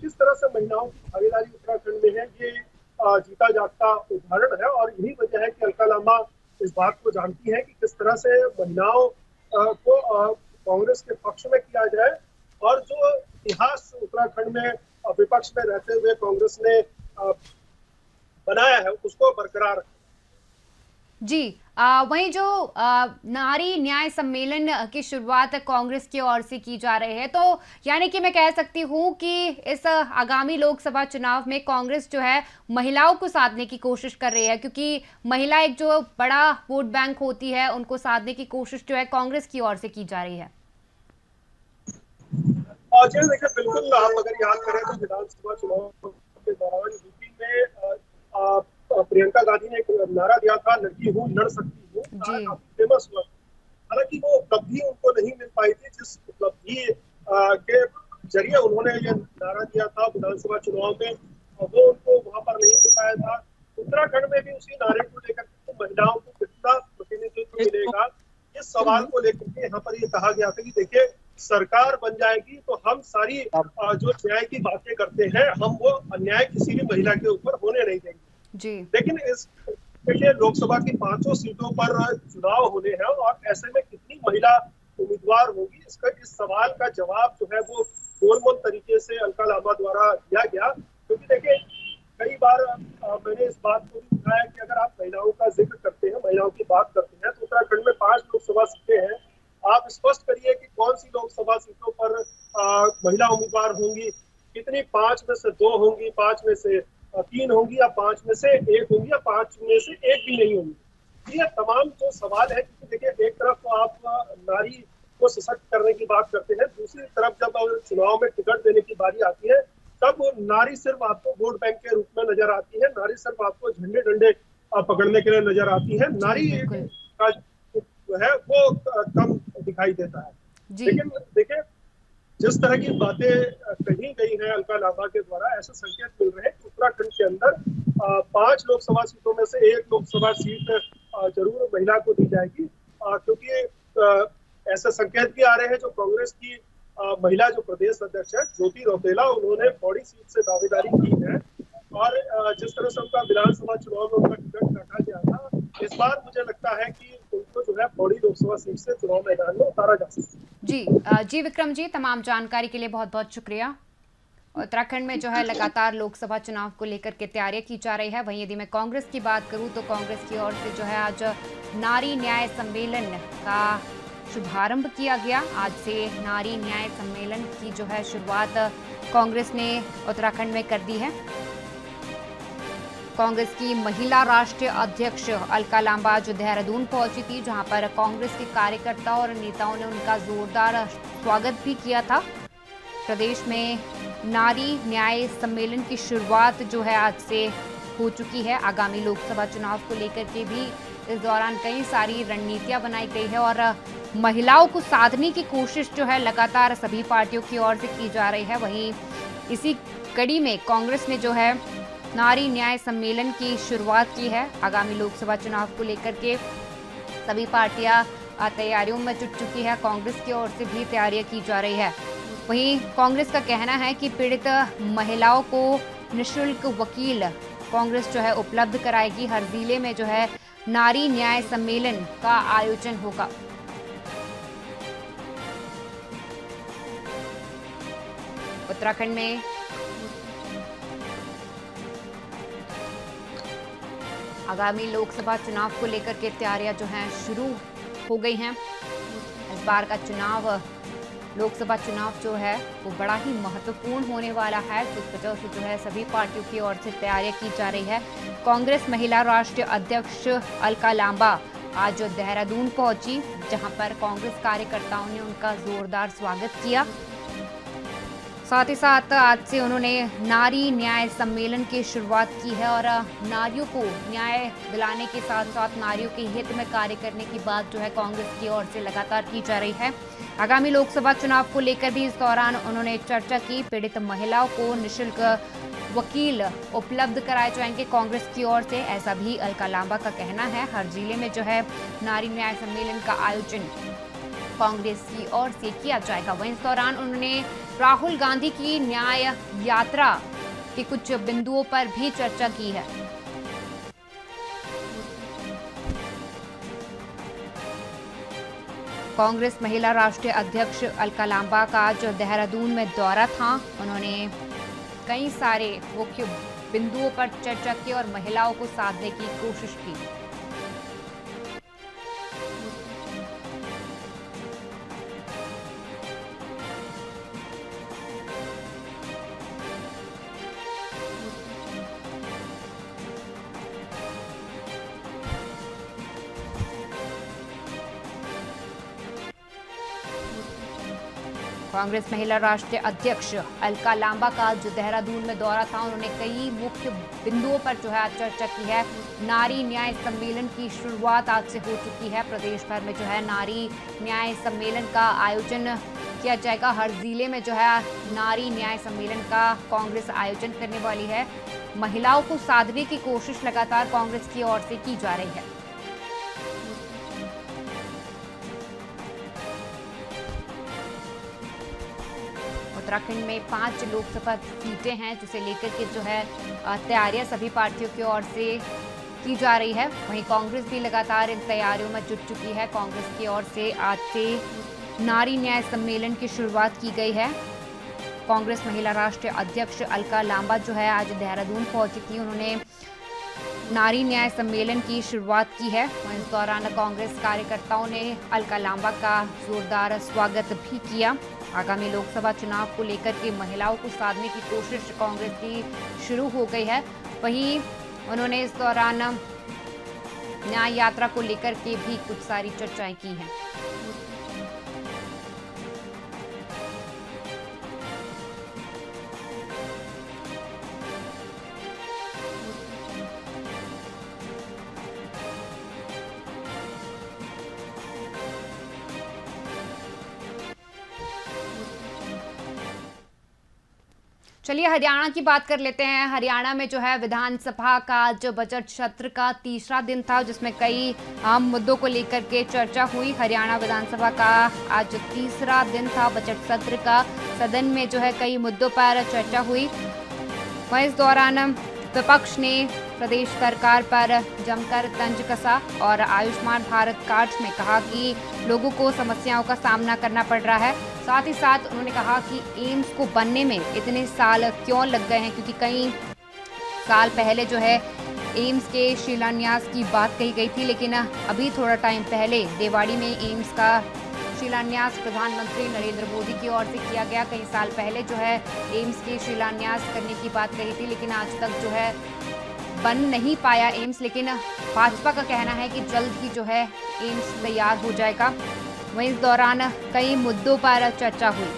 किस तरह से महिलाओं की भागीदारी उत्तराखंड में है ये जीता जागता उदाहरण है। और यही वजह है कि अलका लांबा इस बात को जानती है कि किस तरह से महिलाओं को कांग्रेस के पक्ष में किया जाए, और जो इतिहास उत्तराखंड में विपक्ष में रहते हुए कांग्रेस ने बनाया है उसको बरकरार रखें। जी, वहीं जो नारी न्याय सम्मेलन की शुरुआत कांग्रेस की ओर से की जा रही है, तो यानी कि मैं कह सकती हूं कि इस आगामी लोकसभा चुनाव में कांग्रेस जो है महिलाओं को साधने की कोशिश कर रही है, क्योंकि महिला एक जो बड़ा वोट बैंक होती है उनको साधने की कोशिश जो है कांग्रेस की ओर से की जा रही है। और जी देखिए, बिल्कुल आप अगर याद करें तो विधानसभा चुनाव के दौरान यूपी में प्रियंका गांधी ने एक नारा दिया था, लड़की हूँ लड़ सकती हूँ, काफी फेमस हुआ। हालांकि वो उपलब्धि उनको नहीं मिल पाई थी जिस उपलब्धि के जरिए उन्होंने ये नारा दिया था विधानसभा चुनाव में, वो उनको वहां पर नहीं मिल पाया था। उत्तराखंड में भी उसी नारे को लेकर तो महिलाओं को कितना प्रतिनिधित्व मिलेगा, इस सवाल को लेकर के यहाँ पर ये कहा गया था कि देखिए सरकार बन जाएगी तो हम सारी जो न्याय की बातें करते हैं हम वो अन्याय किसी भी महिला के ऊपर होने नहीं देंगे जी। लेकिन इस देखिए लोकसभा की 5 सीटों पर चुनाव होने हैं, और ऐसे में कितनी महिला उम्मीदवार होगी, इस सवाल का जवाब जो है वो गोलमोल तरीके से अलका लांबा द्वारा दिया गया। क्योंकि देखिए कई बार मैंने इस बात को भी उठाया कि अगर आप महिलाओं का जिक्र करते हैं, महिलाओं की बात करते हैं, तो उत्तराखंड में 5 लोकसभा सीटें हैं। आप स्पष्ट करिए कि कौन सी लोकसभा सीटों पर महिला उम्मीदवार होंगी, कितनी 5 में से 2 होंगी, 5 में से 3 होंगी, या 5 में से 1 होंगी, या 5 में से 1 भी नहीं होंगी। ये तमाम जो सवाल है, क्योंकि देखिए एक तरफ तो आप नारी को सशक्त करने की बात करते हैं, दूसरी तरफ जब चुनाव में टिकट देने की बारी आती है तब नारी सिर्फ आपको वोट बैंक के रूप में नजर आती है, नारी सिर्फ आपको झंडे डंडे पकड़ने के लिए नजर आती है, नारी का जो है वो कम दिखाई देता है। लेकिन देखिए जिस तरह की बातें कही गई हैं अलका लांबा के द्वारा, ऐसे संकेत मिल रहे हैं कि उत्तराखंड के अंदर 5 लोकसभा सीटों में से 1 लोकसभा सीट जरूर महिला को दी जाएगी, क्योंकि ऐसे संकेत भी आ रहे हैं। जो कांग्रेस की महिला जो प्रदेश अध्यक्ष है ज्योति रौतेला, उन्होंने पौड़ी सीट से दावेदारी की है, और जिस तरह से उनका विधानसभा चुनाव में उनका टिकट काटा गया था, इस बार मुझे लगता है कि उनको जो है पौड़ी लोकसभा सीट से चुनाव मैदान में उतारा जा सकता है। जी विक्रम जी, तमाम जानकारी के लिए बहुत बहुत शुक्रिया। उत्तराखंड में जो है लगातार लोकसभा चुनाव को लेकर के तैयारियां की जा रही है। वहीं यदि मैं कांग्रेस की बात करूं तो कांग्रेस की ओर से जो है आज नारी न्याय सम्मेलन का शुभारंभ किया गया। आज से नारी न्याय सम्मेलन की जो है शुरुआत कांग्रेस ने उत्तराखंड में कर दी है। कांग्रेस की महिला राष्ट्रीय अध्यक्ष अलका लांबा जो देहरादून पहुंची थी, जहां पर कांग्रेस के कार्यकर्ताओं और नेताओं ने उनका जोरदार स्वागत भी किया था। प्रदेश में नारी न्याय सम्मेलन की शुरुआत जो है आज से हो चुकी है। आगामी लोकसभा चुनाव को लेकर के भी इस दौरान कई सारी रणनीतियां बनाई गई है, और महिलाओं को साधने की कोशिश जो है लगातार सभी पार्टियों की ओर से की जा रही है। वहीं इसी कड़ी में कांग्रेस ने जो है नारी न्याय सम्मेलन की शुरुआत की है। आगामी लोकसभा चुनाव को लेकर के सभी पार्टियां तैयारियों में जुट चुकी है। कांग्रेस की ओर से भी तैयारियां की जा रही है। वहीं कांग्रेस का कहना है कि पीड़ित महिलाओं को निःशुल्क वकील कांग्रेस जो है उपलब्ध कराएगी। हर जिले में जो है नारी न्याय सम्मेलन का आयोजन होगा। उत्तराखंड में आगामी लोकसभा चुनाव को लेकर के तैयारियां जो हैं शुरू हो गई हैं। इस बार का चुनाव, लोकसभा चुनाव जो है वो बड़ा ही महत्वपूर्ण होने वाला है, जिस वजह से जो है सभी पार्टियों की ओर से तैयारियां की जा रही है। कांग्रेस महिला राष्ट्रीय अध्यक्ष अलका लांबा आज देहरादून पहुंची, जहां पर कांग्रेस कार्यकर्ताओं ने उनका जोरदार स्वागत किया। साथ ही साथ आज से उन्होंने नारी न्याय सम्मेलन की शुरुआत की है और नारियों को न्याय दिलाने के साथ साथ नारियों के हित में कार्य करने की बात जो है कांग्रेस की ओर से लगातार की जा रही है। आगामी लोकसभा चुनाव को लेकर भी इस दौरान उन्होंने चर्चा की। पीड़ित महिलाओं को निःशुल्क वकील उपलब्ध कराए जाएंगे कांग्रेस की ओर से, ऐसा भी अलका लांबा का कहना है। हर जिले में जो है नारी न्याय सम्मेलन का आयोजन कांग्रेस की ओर से किया जाएगा। वहीं इस दौरान उन्होंने राहुल गांधी की न्याय यात्रा के कुछ बिंदुओं पर भी चर्चा की है। कांग्रेस महिला राष्ट्रीय अध्यक्ष अलका लांबा का आज देहरादून में दौरा था। उन्होंने कई सारे मुख्य बिंदुओं पर चर्चा की और महिलाओं को साधने की कोशिश की। कांग्रेस महिला राष्ट्रीय अध्यक्ष अलका लांबा का जो देहरादून में दौरा था, उन्होंने कई मुख्य बिंदुओं पर जो है आज चर्चा की है। नारी न्याय सम्मेलन की शुरुआत आज से हो चुकी है। प्रदेश भर में जो है नारी न्याय सम्मेलन का आयोजन किया जाएगा। हर जिले में जो है नारी न्याय सम्मेलन का कांग्रेस आयोजन करने वाली है। महिलाओं को साधने की कोशिश लगातार कांग्रेस की ओर से की जा रही है। उत्तराखंड में 5 लोकसभा सीटें हैं, जिसे लेकर के जो है तैयारियां सभी पार्टियों की ओर से की जा रही है। वहीं कांग्रेस भी लगातार इन तैयारियों में जुट चुकी है। कांग्रेस की ओर से आज से नारी न्याय सम्मेलन की शुरुआत की गई है। कांग्रेस महिला राष्ट्रीय अध्यक्ष अलका लांबा जो है आज देहरादून पहुंची थी। उन्होंने नारी न्याय सम्मेलन की शुरुआत की है। इस दौरान कांग्रेस कार्यकर्ताओं ने अलका लांबा का जोरदार स्वागत भी किया। आगामी लोकसभा चुनाव को लेकर के महिलाओं को साधने की कोशिश कांग्रेस की शुरू हो गई है। वहीं उन्होंने इस दौरान न्याय यात्रा को लेकर के भी कुछ सारी चर्चाएं की हैं। चलिए हरियाणा की बात कर लेते हैं। हरियाणा में जो है विधानसभा का जो बजट सत्र का तीसरा दिन था, जिसमें कई अहम मुद्दों को लेकर के चर्चा हुई। हरियाणा विधानसभा का आज तीसरा दिन था बजट सत्र का। सदन में जो है कई मुद्दों पर चर्चा हुई। वहीं इस दौरान विपक्ष ने प्रदेश सरकार पर जमकर तंज कसा और आयुष्मान भारत कार्ड में कहा कि लोगों को समस्याओं का सामना करना पड़ रहा है। साथ ही साथ उन्होंने कहा कि एम्स को बनने में इतने साल क्यों लग गए हैं, क्योंकि कई साल पहले जो है एम्स के शिलान्यास की बात कही गई थी, लेकिन अभी थोड़ा टाइम पहले रेवाड़ी में एम्स का शिलान्यास प्रधानमंत्री नरेंद्र मोदी की ओर से किया गया। कई साल पहले जो है एम्स के शिलान्यास करने की बात कही थी, लेकिन आज तक जो है बन नहीं पाया एम्स। लेकिन भाजपा का कहना है कि जल्द ही जो है एम्स तैयार हो जाएगा। वहीं इस दौरान कई मुद्दों पर चर्चा हुई।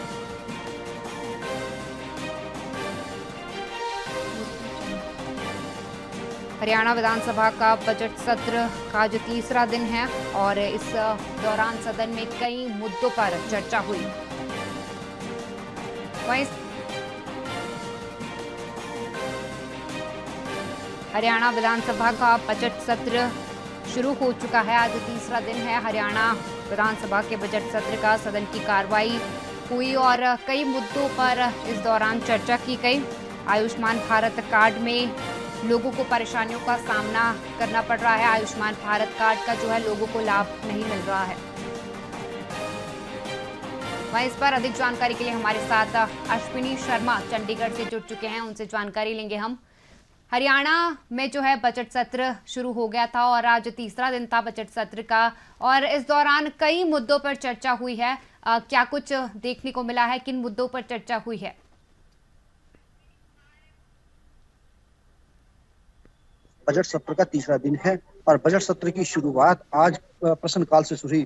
हरियाणा विधानसभा का बजट सत्र का जो तीसरा दिन है और इस दौरान सदन में कई मुद्दों पर चर्चा हुई। वहीं हरियाणा विधानसभा का बजट सत्र शुरू हो चुका है। आज तीसरा दिन है हरियाणा विधानसभा के बजट सत्र का। सदन की कार्रवाई हुई और कई मुद्दों पर इस दौरान चर्चा की गई। आयुष्मान भारत कार्ड में लोगों को परेशानियों का सामना करना पड़ रहा है। आयुष्मान भारत कार्ड का जो है लोगों को लाभ नहीं मिल रहा है। वहीं इस पर अधिक जानकारी के लिए हमारे साथ अश्विनी शर्मा चंडीगढ़ से जुड़ चुके हैं, उनसे जानकारी लेंगे हम। हरियाणा में जो है बजट सत्र शुरू हो गया था और आज तीसरा दिन था बजट सत्र का, और इस दौरान कई मुद्दों पर चर्चा हुई है। क्या कुछ देखने को मिला है, किन मुद्दों पर चर्चा हुई है? बजट सत्र का तीसरा दिन है और बजट सत्र की शुरुआत आज प्रश्नकाल से शुरू हुई।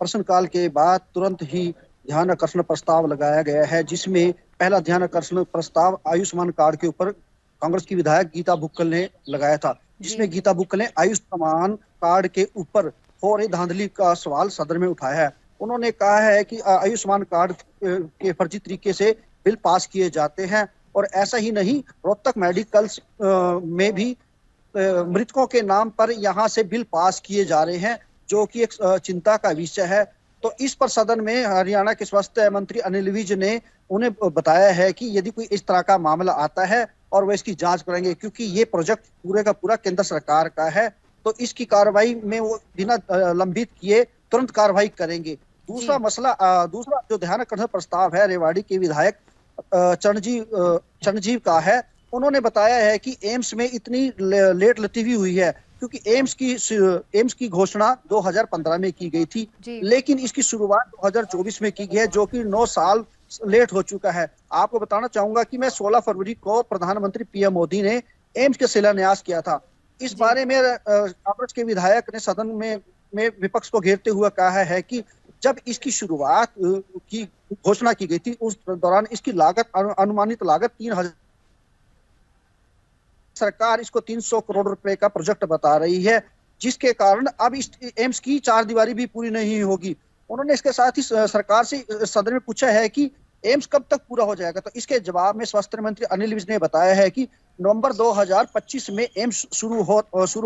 प्रश्नकाल के बाद तुरंत ही ध्यान आकर्षण प्रस्ताव लगाया गया है, जिसमें पहला ध्यान आकर्षण प्रस्ताव आयुष्मान कार्ड के ऊपर कांग्रेस की विधायक गीता बुक्कल ने लगाया था, जिसमें गीता बुक्कल ने आयुष्मान कार्ड के ऊपर हो रही धांधली का सवाल सदन में उठाया है। उन्होंने कहा है कि आयुष्मान कार्ड के फर्जी तरीके से बिल पास किए जाते हैं और ऐसा ही नहीं, रोहतक मेडिकल्स में भी मृतकों के नाम पर यहाँ से बिल पास किए जा रहे हैं, जो कि एक चिंता का विषय है। तो इस पर सदन में हरियाणा के स्वास्थ्य मंत्री अनिल विज ने उन्हें बताया है कि यदि कोई इस तरह का मामला आता है और वह इसकी जांच करेंगे, क्योंकि ये प्रोजेक्ट पूरे का पूरा केंद्र सरकार का है, तो इसकी कार्रवाई में वो बिना लंबित किए तुरंत कार्रवाई करेंगे। दूसरा जो ध्यान आकर्षण प्रस्ताव है रेवाड़ी के विधायक चरणजीव का है। उन्होंने बताया है कि एम्स में इतनी लेट लतीफी हुई है क्योंकि एम्स की घोषणा 2015 में की गई थी, लेकिन इसकी शुरुआत 2024 में की गई है, जो कि 9 साल लेट हो चुका है। आपको बताना चाहूंगा कि मैं 16 फरवरी को प्रधानमंत्री पीएम मोदी ने एम्स के शिलान्यास किया था। इस बारे में कांग्रेस के विधायक ने सदन में विपक्ष को घेरते हुए कहा है कि जब इसकी शुरुआत की घोषणा की गई थी, उस दौरान इसकी लागत अनुमानित लागत 3,000, सरकार इसको 300 करोड़ रुपए का प्रोजेक्ट बता रही है, जिसके कारण अब इस एम्स की 4 दीवारी भी पूरी नहीं होगी। उन्होंने इसके साथ ही सरकार से सदन में पूछा है कि एम्स कब तक पूरा हो जाएगा, तो इसके जवाब में स्वास्थ्य मंत्री अनिल विज ने बताया है कि नवंबर 2025 में एम्स शुरू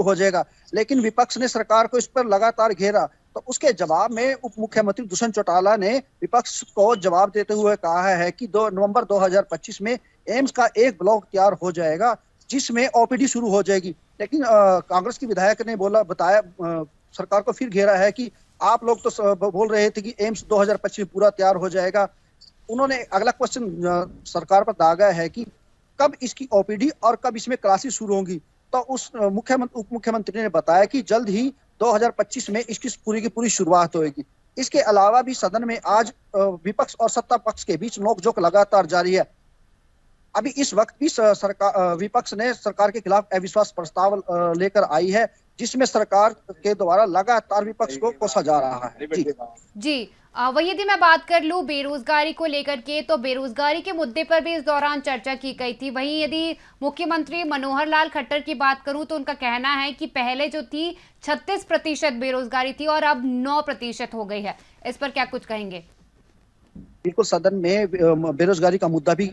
हो जाएगा, लेकिन विपक्ष ने सरकार को इस पर लगातार घेरा। तो उसके जवाब में उप मुख्यमंत्री दुष्यंत चौटाला ने विपक्ष को जवाब देते हुए कहा है कि नवंबर 2025 में एम्स का एक ब्लॉक तैयार हो जाएगा, जिसमें ओपीडी शुरू हो जाएगी। लेकिन कांग्रेस की विधायक ने बताया सरकार को फिर घेरा है कि आप लोग तो बोल रहे थे कि एम्स 2025 में पूरा तैयार हो जाएगा। उन्होंने अगला क्वेश्चन सरकार पर दागा है कि कब इसकी ओपीडी और कब इसमें क्लासेस शुरू होंगी। तो उस उप मुख्यमंत्री ने बताया कि जल्द ही 2025 में इसकी पूरी की पूरी शुरुआत होगी। इसके अलावा भी सदन में आज विपक्ष और सत्ता पक्ष के बीच नोकझोंक लगातार जारी है। अभी इस वक्त भी विपक्ष ने सरकार के खिलाफ अविश्वास प्रस्ताव लेकर आई है, जिसमें सरकार के द्वारा लगातार विपक्ष को कोसा जा रहा है। जी वही यदि मैं बात कर लूं बेरोजगारी को लेकर के, तो बेरोजगारी के मुद्दे पर भी इस दौरान चर्चा की गई थी। वहीं यदि मुख्यमंत्री मनोहर लाल खट्टर की बात करूं तो उनका कहना है कि पहले जो थी 36% बेरोजगारी थी और अब 9% हो गई है। इस पर क्या कुछ कहेंगे? बिल्कुल, सदन में बेरोजगारी का मुद्दा भी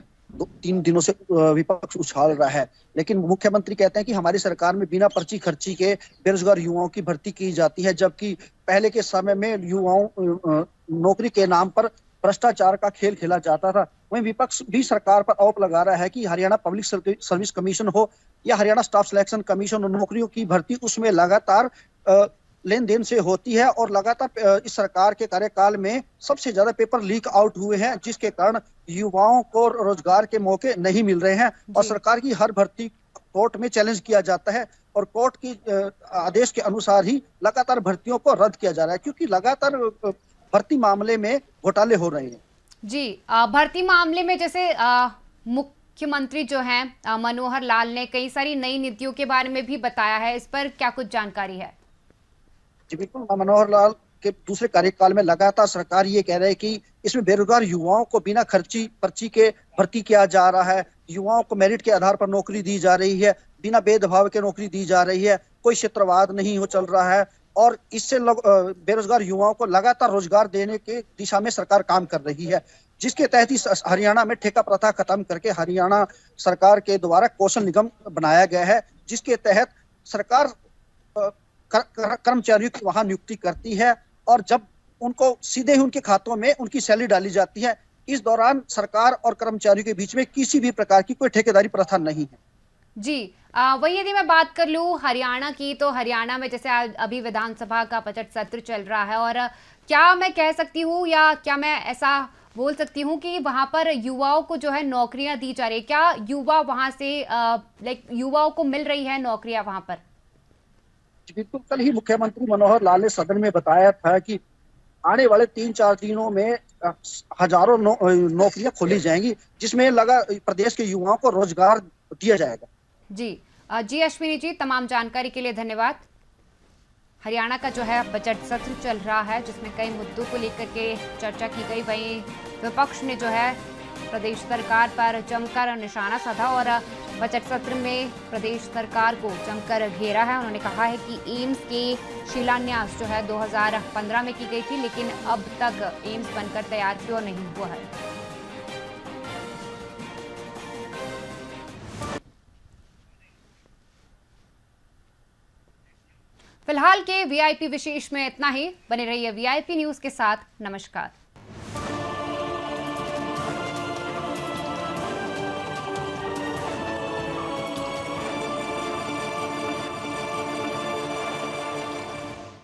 3 दिनों से विपक्ष उछाल रहा है, लेकिन मुख्यमंत्री कहते हैं कि हमारी सरकार में बिना पर्ची खर्ची के बेरोजगार युवाओं की भर्ती की जाती है, जबकि पहले के समय में युवाओं नौकरी के नाम पर भ्रष्टाचार का खेल खेला जाता था। वहीं विपक्ष भी सरकार पर आरोप लगा रहा है कि हरियाणा पब्लिक सर्विस कमीशन हो या हरियाणा स्टाफ सिलेक्शन कमीशन, नौकरियों की भर्ती उसमें लगातार लेन देन से होती है और लगातार इस सरकार के कार्यकाल में सबसे ज्यादा पेपर लीक आउट हुए हैं, जिसके कारण युवाओं को रोजगार के मौके नहीं मिल रहे हैं और सरकार की हर भर्ती कोर्ट में चैलेंज किया जाता है और कोर्ट की आदेश के अनुसार ही लगातार भर्तियों को रद्द किया जा रहा है, क्योंकि लगातार भर्ती मामले में घोटाले हो रहे हैं। जी भर्ती मामले में जैसे मुख्यमंत्री जो हैं मनोहर लाल ने कई सारी नई नीतियों के बारे में भी बताया है, इस पर क्या कुछ जानकारी है? जी बिल्कुल, मनोहर लाल के दूसरे कार्यकाल में लगातार सरकार ये कह रही है कि इसमें बेरोजगार युवाओं को बिना पर्ची के भर्ती किया जा रहा है, युवाओं को मेरिट के आधार पर नौकरी दी जा रही है, बिना भेदभाव के नौकरी दी जा रही है, कोई क्षेत्रवाद नहीं हो चल रहा है और इससे बेरोजगार युवाओं को लगातार रोजगार देने के दिशा में सरकार काम कर रही है, जिसके तहत ही हरियाणा में ठेका प्रथा खत्म करके हरियाणा सरकार के द्वारा कौशल निगम बनाया गया है, जिसके तहत सरकार कर्मचारियों की वहां नियुक्ति करती है और जब उनको सीधे ही उनके खातों में उनकी सैलरी डाली जाती है। इस दौरान सरकार और कर्मचारियों के बीच में किसी भी प्रकार की कोई ठेकेदारी प्रथा नहीं है। जी वही यदि मैं बात कर लूं हरियाणा की, तो हरियाणा में जैसे अभी विधानसभा का बजट सत्र चल रहा है और क्या मैं कह सकती हूँ या क्या मैं ऐसा बोल सकती हूँ कि वहां पर युवाओं को जो है नौकरियां दी जा रही है, क्या युवा वहां से युवाओं को मिल रही है नौकरियां वहां पर? बिल्कुल, कल ही मुख्यमंत्री मनोहर लाल ने सदन में बताया था कि आने वाले 3-4 दिनों में हजारों नौकरियां खोली जाएंगी, जिसमें लगा प्रदेश के युवाओं को रोजगार दिया जाएगा। जी जी अश्विनी जी, तमाम जानकारी के लिए धन्यवाद। हरियाणा का जो है बजट सत्र चल रहा है, जिसमें कई मुद्दों को लेकर के चर्चा की गई। वहीं विपक्ष ने जो है प्रदेश सरकार पर जमकर निशाना साधा और बजट सत्र में प्रदेश सरकार को जमकर घेरा है। उन्होंने कहा है कि एम्स के शिलान्यास जो है 2015 में की गई थी, लेकिन अब तक एम्स बनकर तैयार क्यों नहीं हुआ है। फिलहाल के वीआईपी विशेष में इतना ही। बने रहिए वीआईपी न्यूज के साथ। नमस्कार।